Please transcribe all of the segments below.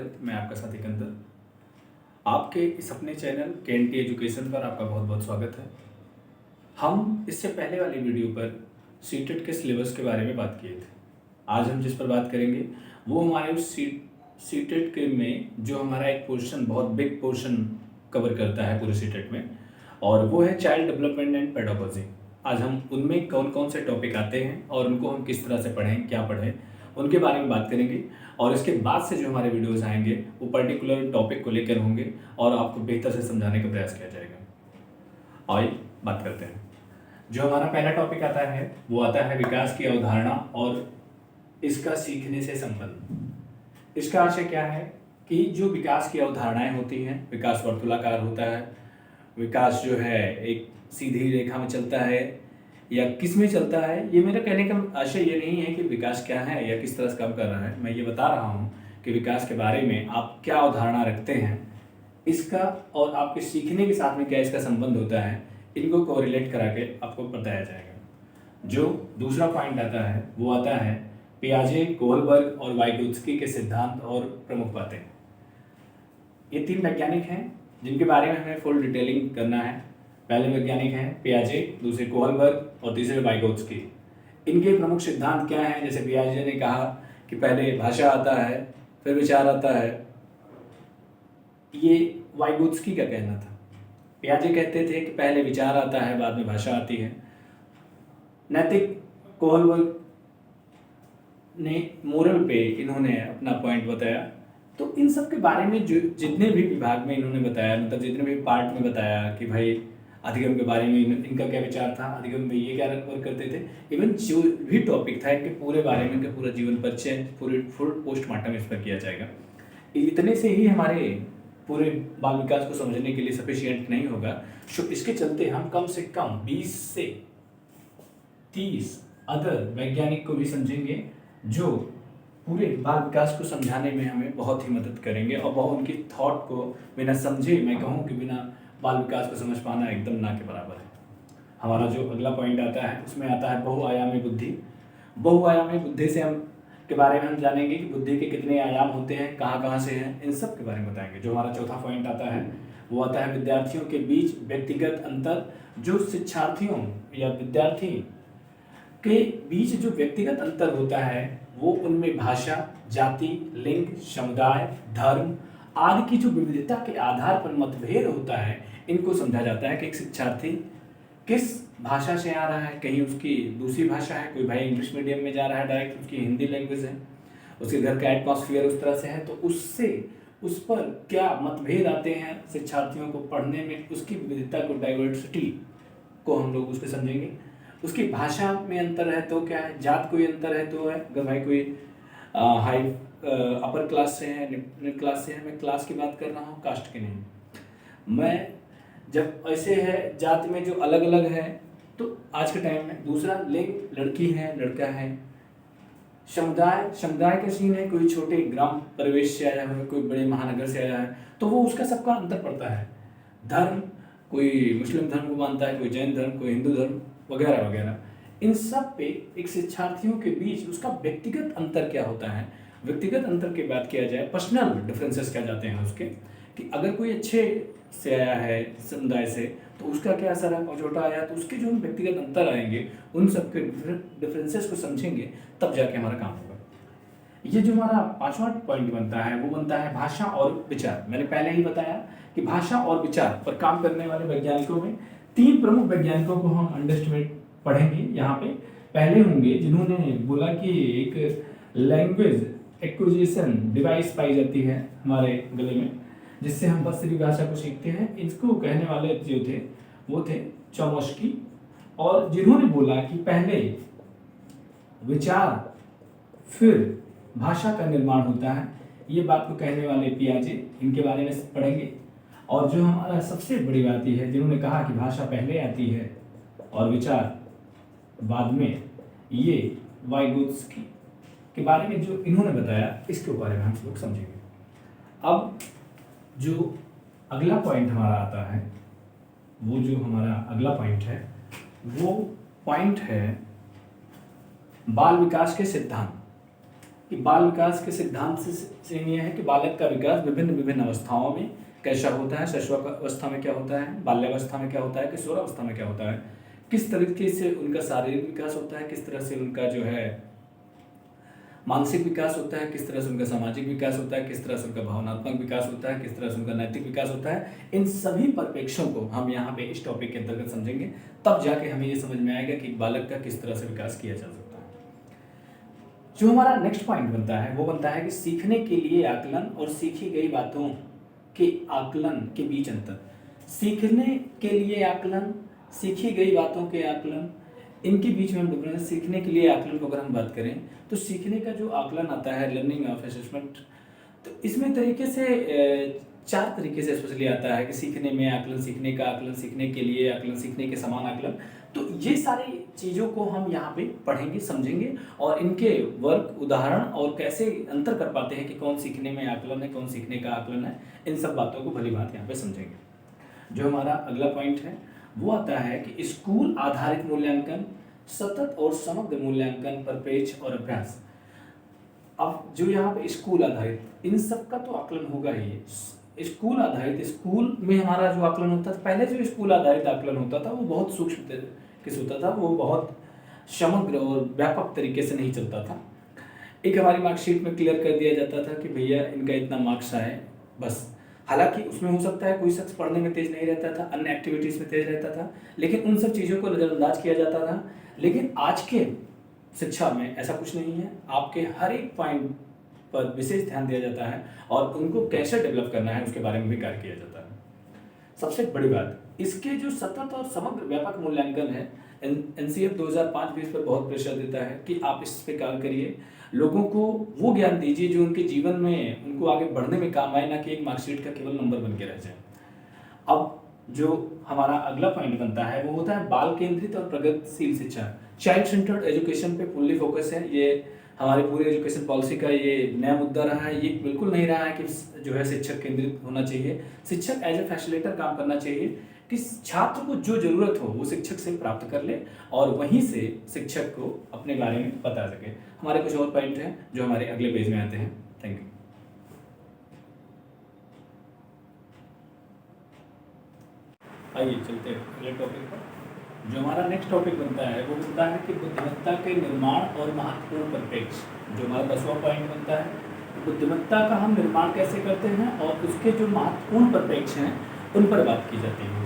स्वागत। मैं आपका साथी कंदर, आपके इस अपने चैनल के एजुकेशन पर आपका बहुत बहुत स्वागत है। हम इससे पहले वाली वीडियो पर सीटेट के सिलेबस के बारे में बात किए थे। आज हम जिस पर बात करेंगे वो हमारे उस सीटेट के में जो हमारा एक पोर्शन, बहुत बिग पोर्शन कवर करता है पूरे सीटेट में, और वो है चाइल्ड डेवलपमेंट एंड पेडागोजी। आज हम उनमें कौन कौन से टॉपिक आते हैं और उनको हम किस तरह से पढ़ें, क्या पढ़ें, उनके बारे में बात करेंगे। और इसके बाद से जो हमारे वीडियोस आएंगे वो पर्टिकुलर टॉपिक को लेकर होंगे और आपको बेहतर से समझाने का प्रयास किया जाएगा। आइए बात करते हैं। जो हमारा पहला टॉपिक आता है वो आता है विकास की अवधारणा और इसका सीखने से संबंध। इसका आशय क्या है कि जो विकास की अवधारणाएं होती हैं, विकास वर्तुलाकार होता है, विकास जो है एक सीधी रेखा में चलता है या किस में चलता है। ये मेरा कहने का आशय ये नहीं है कि विकास क्या है या किस तरह से काम कर रहा है। मैं ये बता रहा हूँ कि विकास के बारे में आप क्या अवधारणा रखते हैं, इसका और आपके सीखने के साथ में क्या इसका संबंध होता है, इनको कोरिलेट करा के आपको बताया जाएगा। जो दूसरा पॉइंट आता है वो आता है पियाजे, कोहलबर्ग और वाइगोत्स्की के सिद्धांत और प्रमुख बातें। ये तीन वैज्ञानिक हैं जिनके बारे में हमें फुल डिटेलिंग करना है। पहले वैज्ञानिक हैं पियाजे, दूसरे कोहलबर्ग और तीसरे वाइगोत्स्की। इनके प्रमुख सिद्धांत क्या हैं? जैसे पियाजे ने कहा कि पहले भाषा आता है फिर विचार आता है, ये वाइगोत्स्की का कहना था। पियाजे कहते थे कि पहले विचार आता है बाद में भाषा आती है। नैतिक कोहलबर्ग ने मोरल पे इन्होंने अपना पॉइंट बताया। तो इन सब के बारे में जो जितने भी विभाग में इन्होंने बताया, मतलब जितने भी पार्ट में बताया कि भाई अधिगम के बारे में इनका क्या विचार था, अधिगम में ये क्या वर्क करते थे, इवन जो भी टॉपिक था इनके पूरे बारे में, इनका पूरा जीवन परिचय, पूरे फुल पोस्टमार्टम इस पर किया जाएगा। इतने से ही हमारे पूरे बाल विकास को समझने के लिए सफिशिएंट नहीं होगा। तो इसके चलते हम कम से कम 20 से 30 अदर वैज्ञानिक को भी समझेंगे जो पूरे बाल विकास को समझाने में हमें बहुत ही मदद करेंगे। और बहुत उनकी थॉट को बिना समझे, मैं कहूँ कि बिना बाल विकास को समझ पाना एकदम ना के बराबर है। हमारा जो अगला पॉइंट आता है उसमें आता है बहुआयामी बुद्धि। बहुआयामी बुद्धि से हम के बारे में हम जानेंगे कि बुद्धि के कितने आयाम होते हैं, कहाँ कहाँ से हैं, इन सब के बारे में बताएंगे। जो हमारा चौथा पॉइंट आता है वो आता है विद्यार्थियों के बीच व्यक्तिगत अंतर। जो शिक्षार्थियों या विद्यार्थी के बीच जो व्यक्तिगत अंतर होता है वो उनमें भाषा, जाति, लिंग, समुदाय, धर्म आदि की जो विविधता के आधार पर मतभेद होता है, इनको समझा जाता है कि एक शिक्षार्थी किस भाषा से आ रहा है, कहीं उसकी दूसरी भाषा है, कोई भाई इंग्लिश मीडियम में जा रहा है डायरेक्ट, उसकी हिंदी लैंग्वेज है, उसके घर का एटमॉस्फेयर उस तरह से है, तो उससे उस पर क्या मतभेद आते हैं शिक्षार्थियों को पढ़ने में, उसकी विविधता को, डाइवर्सिटी को हम लोग उसको समझेंगे। उसकी भाषा में अंतर है तो क्या है, जात कोई अंतर है तो है, अगर भाई कोई हाई अपर क्लास से है, मिडिल क्लास से है, मैं क्लास की बात कर रहा हूँ, कास्ट की नहीं। मैं जब ऐसे है जात में जो अलग अलग है तो आज के टाइम में दूसरा लिंग, लड़की है लड़का है, समुदाय, समुदाय का सीन है, कोई छोटे ग्राम परिवेश से आया है, कोई बड़े महानगर से आया है, तो वो उसका सबका अंतर पड़ता है। धर्म, कोई मुस्लिम धर्म को मानता है, कोई जैन धर्म, कोई हिंदू धर्म वगैरह वगैरह। इन सब पे एक शिक्षार्थियों के बीच उसका व्यक्तिगत अंतर क्या होता है, व्यक्तिगत अंतर की बात किया जाए, पर्सनल डिफरेंसेस क्या जाते हैं उसके, कि अगर कोई अच्छे से आया है समुदाय से तो उसका क्या असर है, और छोटा आया तो उसके जो व्यक्तिगत अंतर आएंगे, उन सब के डिफरेंसेस को समझेंगे तब जाके हमारा काम होगा। ये जो हमारा पांचवा पॉइंट बनता है वो बनता है भाषा और विचार। मैंने पहले ही बताया कि भाषा और विचार पर काम करने वाले वैज्ञानिकों में 3 प्रमुख वैज्ञानिकों को हम अंडरस्टैंड पढ़ेंगे यहाँ पे। पहले होंगे जिन्होंने बोला कि एक लैंग्वेज एक्विजिशन डिवाइस पाई जाती है हमारे गले में, जिससे हम बसरी भाषा को सीखते हैं। इसको कहने वाले जो थे वो थे चॉम्स्की। और जिन्होंने बोला कि पहले विचार फिर भाषा का निर्माण होता है, ये बात को कहने वाले पियाजे, इनके बारे में पढ़ेंगे। और जो हमारा सबसे बड़ी बात ये है, जिन्होंने कहा कि भाषा पहले आती है और विचार बाद में, ये वाइगोत्स्की के बारे में जो इन्होंने बताया, इसके बारे में हम लोग समझेंगे। अब जो अगला पॉइंट हमारा आता है, वो जो हमारा अगला पॉइंट है वो पॉइंट है बाल विकास के सिद्धांत। कि बाल विकास के सिद्धांत से ये है कि बालक का विकास विभिन्न विभिन्न अवस्थाओं में कैसा होता है। शैशवावस्था में क्या होता है, बाल्यावस्था में क्या होता है, किशोरावस्था में क्या होता है, किस तरीके से उनका शारीरिक विकास होता है, किस तरह से उनका जो है मानसिक विकास होता है, किस तरह से उनका सामाजिक विकास होता है, किस तरह से उनका भावनात्मक विकास होता है, किस तरह से उनका नैतिक विकास होता है। इन सभी परिप्रेक्ष्यों को हम यहाँ पे इस टॉपिक के अंतर्गत समझेंगे, तब जाके हमें ये समझ में आएगा कि बालक का किस तरह से विकास किया जा सकता है। जो हमारा नेक्स्ट पॉइंट बनता है वो बनता है कि सीखने के लिए आकलन और सीखी गई बातों के आकलन के बीच अंतर। सीखने के लिए आकलन, सीखी गई बातों के आकलन, इनके बीच में हम डिफरेंस। सीखने के लिए आकलन को अगर हम बात करें तो सीखने का जो आकलन आता है, लर्निंग ऑफ असेसमेंट, तो इसमें तरीके से 4 तरीके से स्पेशली आता है कि सीखने में आकलन, सीखने का आकलन, सीखने के लिए आकलन, सीखने के समान आकलन। तो ये सारी चीज़ों को हम यहाँ पे पढ़ेंगे, समझेंगे और इनके वर्क, उदाहरण और कैसे अंतर कर पाते हैं कि कौन सीखने में आकलन है, कौन सीखने का आकलन है, इन सब बातों को भली बात यहाँ पे समझेंगे। जो हमारा अगला पॉइंट है वो आता है कि स्कूल आधारित मूल्यांकन, सतत और समग्र मूल्यांकन, परिपेक्ष और अभ्यास। अब जो यहाँ पे स्कूल आधारित, इन सब का तो आकलन होगा ही। स्कूल आधारित, स्कूल में हमारा जो आकलन होता था, पहले जो स्कूल आधारित आकलन होता था वो बहुत सूक्ष्म किस होता था, वो बहुत समग्र और व्यापक तरीके से नहीं चलता था। एक हमारी मार्कशीट में क्लियर कर दिया जाता था कि भैया इनका इतना मार्क्स आए बस। हालांकि उसमें हो सकता है कोई शख्स पढ़ने में तेज नहीं रहता था, अन्य एक्टिविटीज़ में तेज रहता था, लेकिन उन सब चीज़ों को नज़रअंदाज किया जाता था। लेकिन आज के शिक्षा में ऐसा कुछ नहीं है। आपके हर एक पॉइंट पर विशेष ध्यान दिया जाता है और उनको कैसे डेवलप करना है उसके बारे में भी कार्य किया जाता है। सबसे बड़ी बात, इसके जो सतत और समग्र व्यापक मूल्यांकन है, NCF 2005 भी इस पर बहुत प्रेशर देता है कि आप इस पे कार्य करिए, लोगों को वो ज्ञान दीजिए जो उनके जीवन में उनको आगे बढ़ने में काम आए, ना कि एक मार्कशीट का केवल नंबर बन के रह जाए। अब जो हमारा अगला पॉइंट बनता है वो होता है बाल केंद्रित और प्रगतिशील शिक्षा। चाइल्ड सेंटर्ड एजुकेशन पे फुल्ली फोकस है। ये हमारे पूरे एजुकेशन पॉलिसी का ये नया मुद्दा रहा है। ये बिल्कुल नहीं रहा है कि जो है शिक्षक केंद्रित होना चाहिए। शिक्षक एज ए फैसिलिटेटर काम करना चाहिए कि छात्र को जो जरूरत हो वो शिक्षक से प्राप्त कर ले और वहीं से शिक्षक को अपने बारे में बता सके। हमारे कुछ और पॉइंट हैं जो हमारे अगले पेज में आते हैं। Thank you. आइए चलते हैं अगले टॉपिक पर। जो हमारा नेक्स्ट टॉपिक बनता है वो बनता है कि बुद्धिमत्ता के निर्माण और महत्वपूर्ण परिप्रेक्ष्य। जो हमारा 10वां पॉइंट बनता है, बुद्धिमत्ता का हम निर्माण कैसे करते हैं और उसके जो महत्वपूर्ण परिप्रेक्ष्य हैं उन पर बात की जाती है।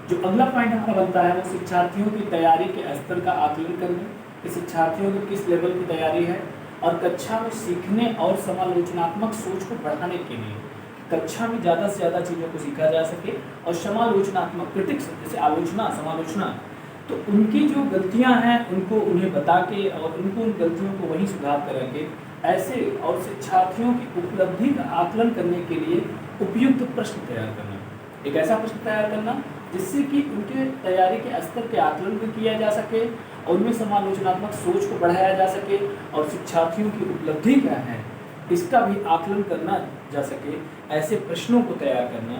जो अगला पॉइंट हमारा बनता है वो शिक्षार्थियों की तैयारी के स्तर का आकलन करने, कि शिक्षार्थियों की किस लेवल की तैयारी है और कक्षा में सीखने और समालोचनात्मक सोच को बढ़ाने के लिए कक्षा में ज़्यादा से ज़्यादा चीज़ों को सीखा जा सके और समालोचनात्मक क्रिटिक्स, जैसे आलोचना, समालोचना, तो उनकी जो गलतियां हैं उनको उन्हें बता के और उनको उन गलतियों को वहीं सुधार करके ऐसे और शिक्षार्थियों की उपलब्धि का आकलन करने के लिए उपयुक्त प्रश्न तैयार करना। एक ऐसा प्रश्न तैयार करना जिससे कि उनके तैयारी के स्तर के आकलन भी किया जा सके और उनमें समालोचनात्मक सोच को बढ़ाया जा सके और शिक्षार्थियों की उपलब्धि क्या है इसका भी आकलन करना जा सके। ऐसे प्रश्नों को तैयार करना,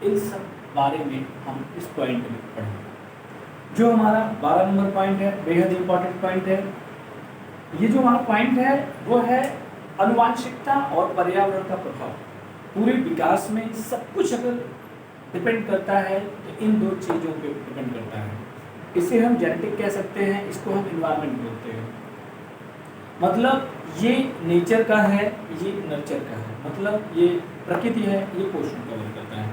इन सब बारे में हम इस पॉइंट में पढ़ेंगे। जो हमारा 12 नंबर पॉइंट है, बेहद इंपॉर्टेंट पॉइंट है। ये जो हमारा पॉइंट है वो है आनुवांशिकता और पर्यावरण का प्रभाव। पूरे विकास में सब कुछ अगर डिपेंड करता है तो इन दो चीज़ों पे डिपेंड करता है। इसे हम जेनेटिक कह सकते हैं, इसको हम इन्वायरमेंट बोलते हैं। मतलब ये नेचर का है, ये नर्चर का है, मतलब ये प्रकृति है, ये पोषण का वर्क करता है।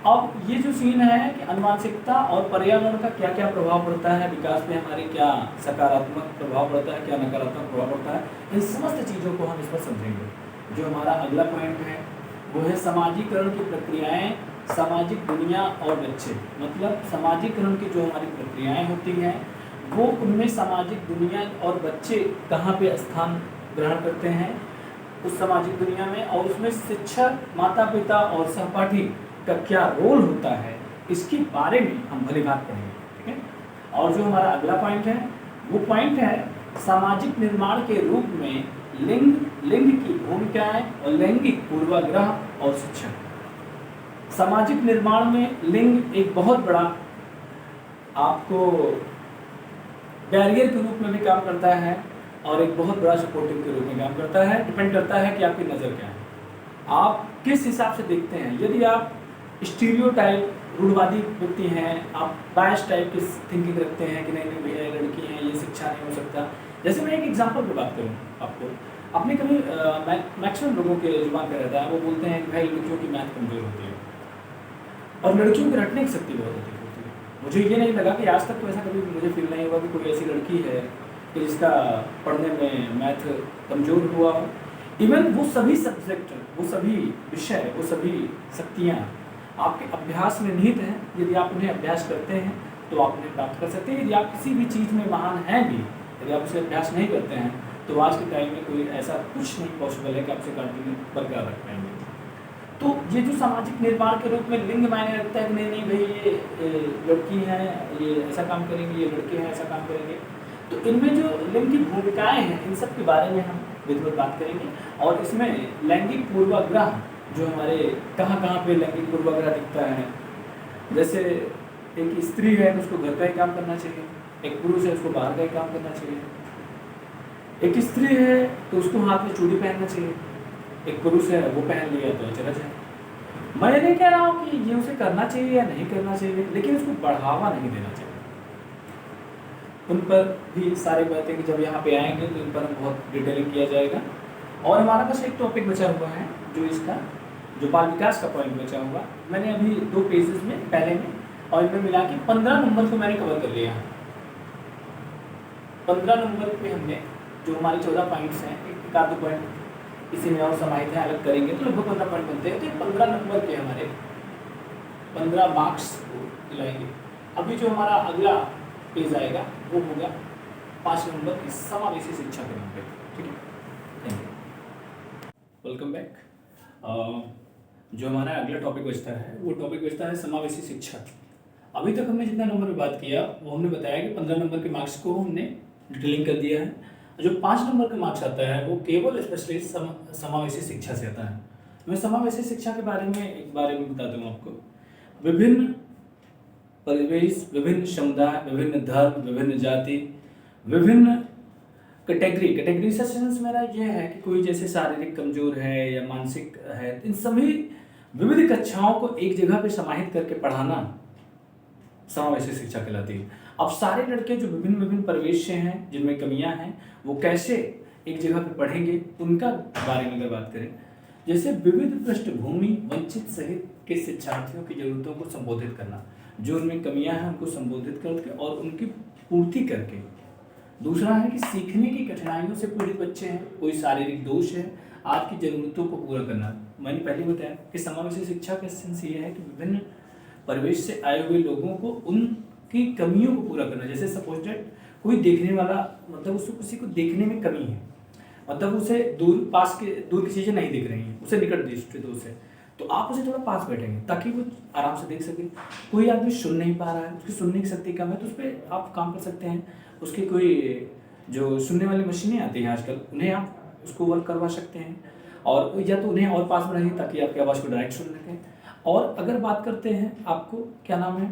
अब ये जो सीन है कि आनुवांशिकता और पर्यावरण का क्या क्या प्रभाव पड़ता है विकास में, हमारे क्या सकारात्मक प्रभाव पड़ता है, क्या नकारात्मक प्रभाव पड़ता है, इन समस्त चीज़ों को हम इस पर समझेंगे। जो हमारा अगला पॉइंट है वो है समाजीकरण की प्रक्रियाएं, सामाजिक दुनिया और बच्चे। मतलब समाजीकरण की जो हमारी प्रक्रियाएं होती हैं वो उनमें सामाजिक दुनिया और बच्चे कहाँ पे स्थान ग्रहण करते हैं उस सामाजिक दुनिया में, और उसमें शिक्षक, माता पिता और सहपाठी का क्या रोल होता है, इसके बारे में हम भली बात पढ़ेंगे। ठीक है। और जो हमारा अगला पॉइंट है वो पॉइंट है सामाजिक निर्माण के रूप में लिंग की भूमिकाएं और लैंगिक पूर्वाग्रह और शिक्षा। सामाजिक निर्माण में लिंग एक बहुत बड़ा आपको बैरियर के रूप में भी काम करता है। और एक बहुत बड़ा सपोर्टिव के रूप में काम करता है। डिपेंड करता है कि आपकी नज़र क्या है, आप किस हिसाब से देखते हैं। यदि आप स्टीरियोटाइप रूढ़वादी व्यक्ति हैं, आप बायस टाइप की थिंकिंग रखते हैं कि नहीं नहीं भैया ये लड़की है, ये शिक्षा नहीं हो सकता। जैसे मैं एक एग्जांपल पे बात करूँ आपको, आपने कभी मैक्सिमम लोगों के जुबान पे रहता है, वो बोलते हैं कि भाई लड़कियों की मैथ कमज़ोर होती है और लड़कियों की रटने की शक्ति बहुत अधिक होती है। मुझे ये नहीं लगा कि आज तक तो ऐसा कभी मुझे फील नहीं हुआ कि कोई ऐसी लड़की है कि जिसका पढ़ने में मैथ कमज़ोर हुआ हो। इवन वो सभी सब्जेक्ट, वो सभी विषय, वो सभी शक्तियाँ आपके अभ्यास में निहित हैं। यदि आप उन्हें अभ्यास करते हैं तो आप उन्हें प्राप्त कर सकते हैं। यदि आप किसी भी चीज़ में महान हैं भी, यदि आप उसे अभ्यास नहीं करते हैं तो आज के टाइम में कोई ऐसा कुछ नहीं पॉसिबल है कि आप उसे कंटिन्यू बरकरार रख पाएंगे। तो ये जो सामाजिक निर्माण के रूप में लिंग मायने रखता है कि नहीं नहीं भाई ये लड़की हैं, ये ऐसा काम करेंगे, ये लड़के हैं ऐसा काम करेंगे, तो इनमें जो लिंग की भूमिकाएँ हैं इन सब के बारे में हम विधिवत बात करेंगे। और इसमें लैंगिक पूर्वाग्रह जो हमारे कहाँ कहाँ पे लैंगिक पूर्वाग्रह दिखता है। जैसे एक स्त्री है तो उसको घर का ही काम करना चाहिए, एक पुरुष है उसको बाहर का ही काम करना चाहिए। एक स्त्री है तो उसको हाथ में चूड़ी पहनना चाहिए, एक पुरुष है वो पहन लिया तो चला जाए। मैं नहीं कह रहा हूँ कि ये उसे करना चाहिए या नहीं करना चाहिए, लेकिन उसको बढ़ावा नहीं देना चाहिए। उन पर भी सारी बातें कि जब यहाँ पे आएंगे तो इन पर हम बहुत डिटेलिंग किया जाएगा। और हमारा बस एक टॉपिक बचा हुआ है जो इसका जो बाल विकास का पॉइंट बचा हुआ, मैंने अभी 2 पेजेस में पहले में और इनमें मिला के 15 नंबर को मैंने कवर कर लिया है। 15 नंबर पे हमने जो हमारे 14 पॉइंट्स हैं, एक आध पॉइंट इसी में और समाहित हैं, अलग करेंगे तो लगभग 15 पॉइंट बनते हैं। तो 15 नंबर के हमारे 15 मार्क्स को दिलाएंगे। अभी जो हमारा अगला पेज आएगा वो होगा 5 नंबर की समावेशी शिक्षा के नाम पे। ठीक है, थैंक यू, वेलकम बैक। जो हमारा अगला टॉपिक बचता है वो टॉपिक बचता है समावेशी शिक्षा। अभी तक हमने जितना नंबर पे बात किया वो हमने बताया कि 15 नंबर के मार्क्स को हमने डिटेलिंग कर दिया है। जो 5 नंबर का मार्क्स आता है वो केवल स्पेशली समावेशी शिक्षा से आता है। मैं समावेशी शिक्षा के बारे में बताता हूँ आपको। विभिन्न परिवेश, विभिन्न समुदाय, विभिन्न धर्म, विभिन्न जाति, विभिन्न कैटेगरी से सेंस मेरा ये है कि कोई जैसे शारीरिक कमजोर है या मानसिक है, इन सभी विविध कक्षाओं को एक जगह पे समाहित करके पढ़ाना समावेशी शिक्षा कहलाती है। अब सारे लड़के जो विभिन्न परिवेश से हैं, जिनमें कमियां हैं, वो कैसे एक जगह पे पढ़ेंगे उनका बारे में अगर बात करें, जैसे विविध पृष्ठभूमि वंचित सहित के शिक्षार्थियों की जरूरतों को संबोधित करना, जो उनमें कमियां हैं उनको संबोधित करके और उनकी पूर्ति करके। दूसरा है कि सीखने की कठिनाइयों से पीड़ित बच्चे हैं, कोई शारीरिक दोष है, आज की जरूरतों को पूरा करना। मैंने पहले बताया कि समावेशी शिक्षा का सेंस ये है कि विभिन्न परिवेश से आए हुए लोगों को उनकी कमियों को पूरा करना। जैसे सपोज दैट कोई देखने वाला, मतलब उसको किसी को देखने में कमी है, मतलब उसे दूर की चीज़ें नहीं दिख रही हैं, उसे निकट दृष्टि दोष है, तो आप उसे थोड़ा पास बैठेंगे ताकि वो आराम से देख सके। कोई आदमी सुन नहीं पा रहा है, उसकी सुनने की शक्ति कम है, तो उस पर आप काम कर सकते हैं। उसकी कोई जो सुनने वाली मशीनें आती हैं आजकल, उन्हें आप उसको वर्क करवा सकते हैं, और या तो उन्हें और पास बढ़ाइए ताकि आपकी आवाज़ को डायरेक्ट सुन सकें। और अगर बात करते हैं आपको क्या नाम है,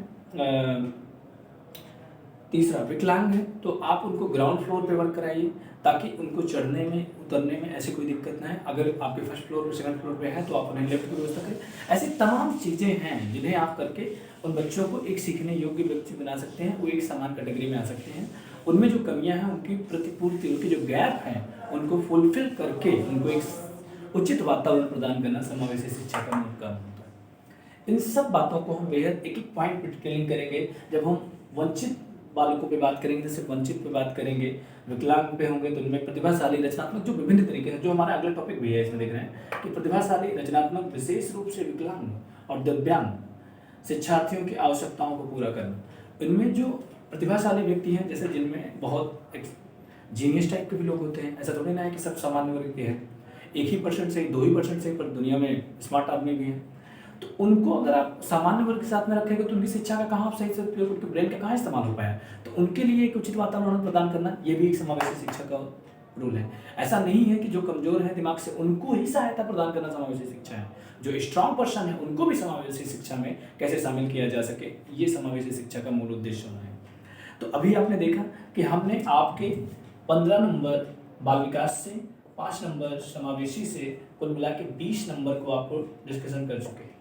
तीसरा विकलांग है, तो आप उनको ग्राउंड फ्लोर पे वर्क कराइए ताकि उनको चढ़ने में उतरने में ऐसी कोई दिक्कत ना है। अगर आपके फर्स्ट फ्लोर पर सेकंड फ्लोर पे है तो आप उन्हें लिफ्ट की व्यवस्था करें। ऐसी तमाम चीज़ें हैं जिन्हें आप करके उन बच्चों को एक सीखने योग्य व्यक्ति बना सकते हैं, वो एक समान कैटेगरी में आ सकते हैं। उनमें जो कमियाँ हैं उनकी प्रतिपूर्ति, उनके जो गैप हैं उनको फुलफिल करके उनको एक उचित वातावरण प्रदान करना समावेशी शिक्षा का मूल काम होता है। इन सब बातों को हम बेहद एक एक पॉइंट पर डिटेलिंग करेंगे जब हम वंचित बालकों पे बात करेंगे, जैसे वंचित पे बात करेंगे, विकलांग पे होंगे तो उनमें प्रतिभाशाली रचनात्मक जो विभिन्न तरीके हैं, जो हमारा अगला टॉपिक भी है इसमें देख रहे हैं कि प्रतिभाशाली रचनात्मक विशेष रूप से विकलांग और दिव्यांग शिक्षार्थियों की आवश्यकताओं को पूरा करना। इनमें जो प्रतिभाशाली व्यक्ति हैं, जैसे जिनमें बहुत एक जीनियस टाइप के भी लोग होते हैं, ऐसा थोड़ी ना है कि सब सामान्य वर्ग के हैं, 1% से 2% से, पर दुनिया में स्मार्ट आदमी भी हैं। तो उनको अगर आप सामान्य वर्ग के साथ में रखेंगे तो उनकी शिक्षा का कहाँ आप सही से उपयोग, उनके ब्रेन का कहाँ इस्तेमाल हो पाया। तो उनके लिए एक उचित वातावरण प्रदान करना, ये भी एक समावेशी शिक्षा का रूल है। ऐसा नहीं है कि जो कमजोर है दिमाग से उनको ही सहायता प्रदान करना समावेशी शिक्षा है, जो स्ट्रांग पर्सन है उनको भी समावेशी शिक्षा में कैसे शामिल किया जा सके, ये समावेशी शिक्षा का मूल उद्देश्य होना है। तो अभी आपने देखा कि हमने आपके 15 नंबर बाल विकास से 5 नंबर, समावेशी से कुल मिला के 20 नंबर को आपको डिस्कशन कर चुके हैं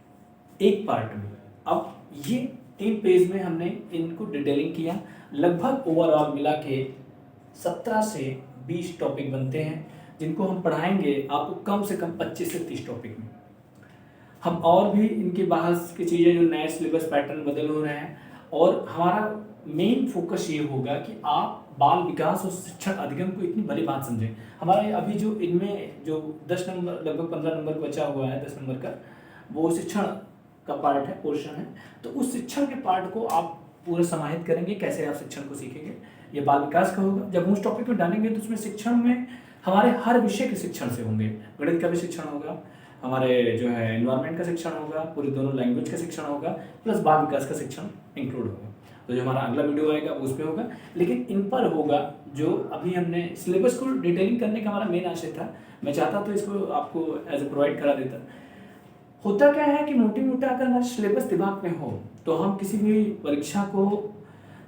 एक पार्ट में। अब ये 3 पेज में हमने इनको डिटेलिंग किया। लगभग ओवरऑल मिला के 17 से 20 टॉपिक बनते हैं, जिनको हम पढ़ाएंगे आपको कम से कम 25 से 30 टॉपिक में। हम और भी इनके बहस की चीज़ें, जो नए सिलेबस पैटर्न बदल हो रहे हैं, और हमारा मेन फोकस ये होगा कि आप बाल विकास और शिक्षण अधिगम को इतनी बड़ी बात समझें। हमारे अभी जो इनमें जो 10 नंबर, लगभग 15 नंबर बचा हुआ है 10 नंबर का, वो शिक्षण का पार्ट है, पोर्शन है। तो उस शिक्षण के पार्ट को आप पूरा समाहित करेंगे, कैसे आप शिक्षण को सीखेंगे, ये बाल विकास का होगा। जब हम उस टॉपिक में डालेंगे तो उसमें शिक्षण में हमारे हर विषय के शिक्षण से होंगे। गणित का भी शिक्षण होगा, हमारे जो है एनवायरनमेंट का शिक्षण होगा, पूरी दोनों लैंग्वेज का शिक्षण होगा, प्लस बाल विकास का शिक्षण इंक्लूड होगा। तो जो हमारा अगला वीडियो आएगा उस पर होगा, लेकिन इन पर होगा जो अभी हमने सिलेबस को डिटेलिंग करने का हमारा मेन आशय था। मैं चाहता तो इसको आपको एज ए प्रोवाइड करा देता। होता क्या है कि मोटी मोटा अगर हमारा सिलेबस दिमाग में हो तो हम किसी भी परीक्षा को,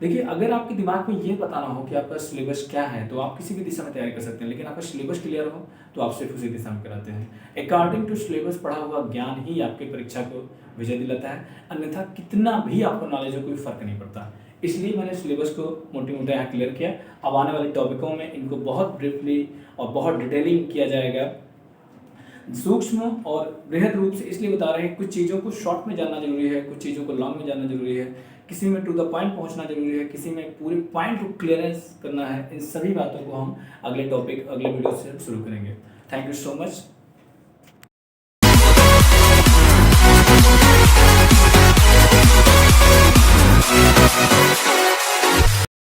देखिए अगर आपके दिमाग में ये बताना हो कि आपका सिलेबस क्या है तो आप किसी भी दिशा में तैयारी कर सकते हैं, लेकिन आपका सिलेबस क्लियर हो तो आप सिर्फ उसी दिशा में कराते हैं। अकॉर्डिंग टू सिलेबस पढ़ा हुआ ज्ञान ही आपकी परीक्षा को विजय दिलाता है, अन्यथा कितना भी आपको नॉलेज हो कोई फर्क नहीं पड़ता। इसलिए मैंने सिलेबस को मोटी मोटा यहाँ क्लियर किया। अब आने वाले टॉपिकों में इनको बहुत ब्रीफली और बहुत डिटेलिंग किया जाएगा, सूक्ष्म और बृहद रूप से। इसलिए बता रहे हैं कुछ चीज़ों को शॉर्ट में जानना जरूरी है, कुछ चीज़ों को लॉन्ग में जानना जरूरी है, किसी में टू द पॉइंट पहुंचना जरूरी है, किसी में पूरे पॉइंट को क्लियरेंस करना है। इन सभी बातों को हम अगले टॉपिक, अगले वीडियो से शुरू करेंगे। Thank you so much.